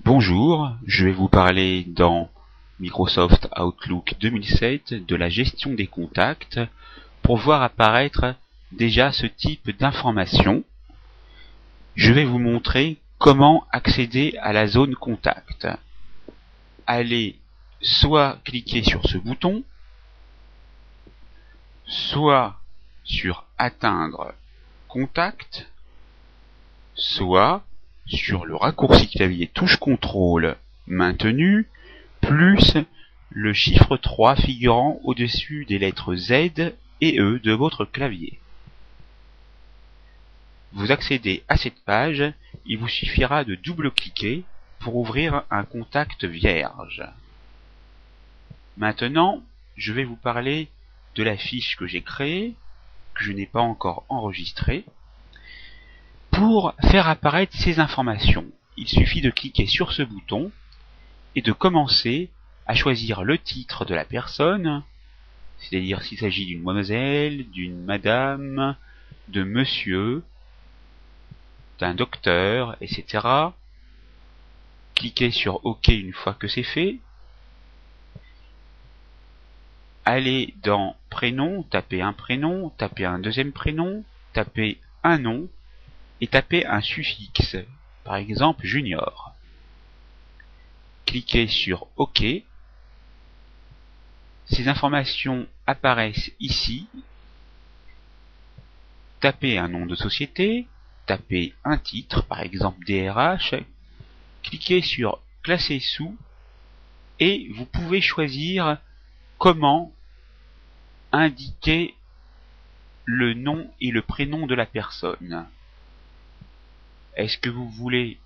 Bonjour, je vais vous parler dans Microsoft Outlook 2007 de la gestion des contacts pour voir apparaître déjà ce type d'information. Je vais vous montrer comment accéder à la zone contact. Allez soit cliquer sur ce bouton, soit sur atteindre contact, soit sur le raccourci clavier touche CTRL maintenu, plus le chiffre 3 figurant au-dessus des lettres Z et E de votre clavier. Vous accédez à cette page, il vous suffira de double-cliquer pour ouvrir un contact vierge. Maintenant, je vais vous parler de la fiche que j'ai créée, que je n'ai pas encore enregistrée. Pour faire apparaître ces informations, il suffit de cliquer sur ce bouton et de commencer à choisir le titre de la personne, c'est-à-dire s'il s'agit d'une mademoiselle, d'une madame, de monsieur, d'un docteur, etc. Cliquez sur OK une fois que c'est fait. Allez dans prénom, tapez un deuxième prénom, tapez un nom et tapez un suffixe, par exemple junior. Cliquez sur OK. Ces informations apparaissent ici. Tapez un nom de société, tapez un titre, par exemple DRH, cliquez sur classer sous et vous pouvez choisir comment indiquer le nom et le prénom de la personne. Est-ce que vous voulez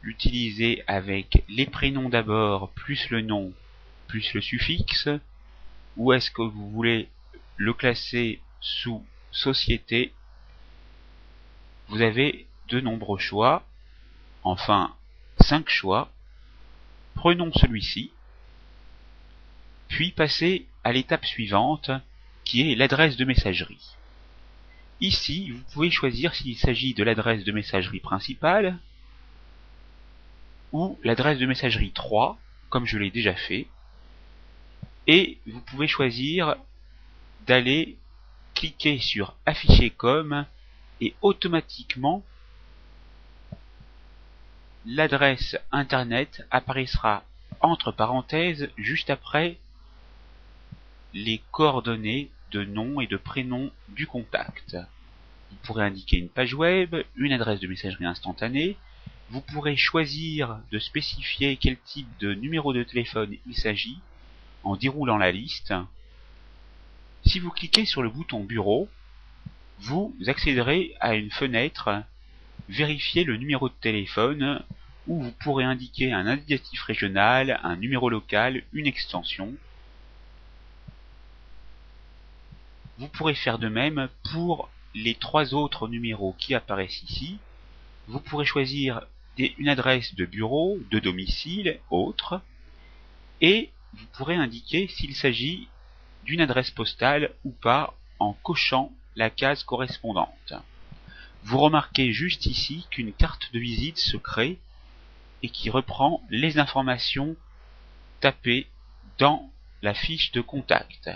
l'utiliser avec les prénoms d'abord, plus le nom, plus le suffixe, ou est-ce que vous voulez le classer sous société? Vous avez de nombreux choix, enfin 5 choix. Prenons celui-ci, puis passez à l'étape suivante, qui est l'adresse de messagerie. Ici, vous pouvez choisir s'il s'agit de l'adresse de messagerie principale ou l'adresse de messagerie 3, comme je l'ai déjà fait. Et vous pouvez choisir d'aller cliquer sur afficher comme et automatiquement l'adresse internet apparaîtra entre parenthèses juste après les coordonnées de nom et de prénom du contact. Vous pourrez indiquer une page web, une adresse de messagerie instantanée. Vous pourrez choisir de spécifier quel type de numéro de téléphone il s'agit en déroulant la liste. Si vous cliquez sur le bouton bureau, vous accéderez à une fenêtre vérifier le numéro de téléphone où vous pourrez indiquer un indicatif régional, un numéro local, une extension. Vous pourrez faire de même pour les 3 autres numéros qui apparaissent ici. Vous pourrez choisir une adresse de bureau, de domicile, autre, et vous pourrez indiquer s'il s'agit d'une adresse postale ou pas en cochant la case correspondante. Vous remarquez juste ici qu'une carte de visite se crée et qui reprend les informations tapées dans la fiche de contact.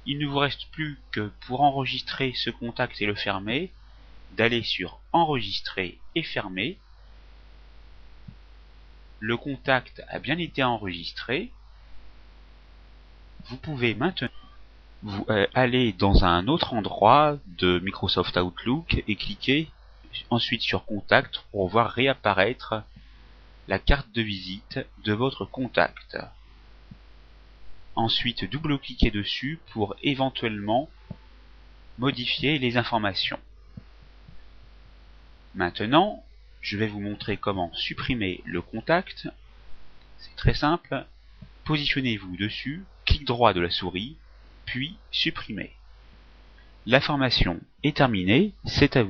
Il ne vous reste plus que pour enregistrer ce contact et le fermer, d'aller sur enregistrer et fermer. Le contact a bien été enregistré. Vous pouvez maintenant aller dans un autre endroit de Microsoft Outlook et cliquer ensuite sur contact pour voir réapparaître la carte de visite de votre contact. Ensuite, double-cliquez dessus pour éventuellement modifier les informations. Maintenant, je vais vous montrer comment supprimer le contact. C'est très simple. Positionnez-vous dessus, clic droit de la souris, puis supprimez. La formation est terminée, c'est à vous.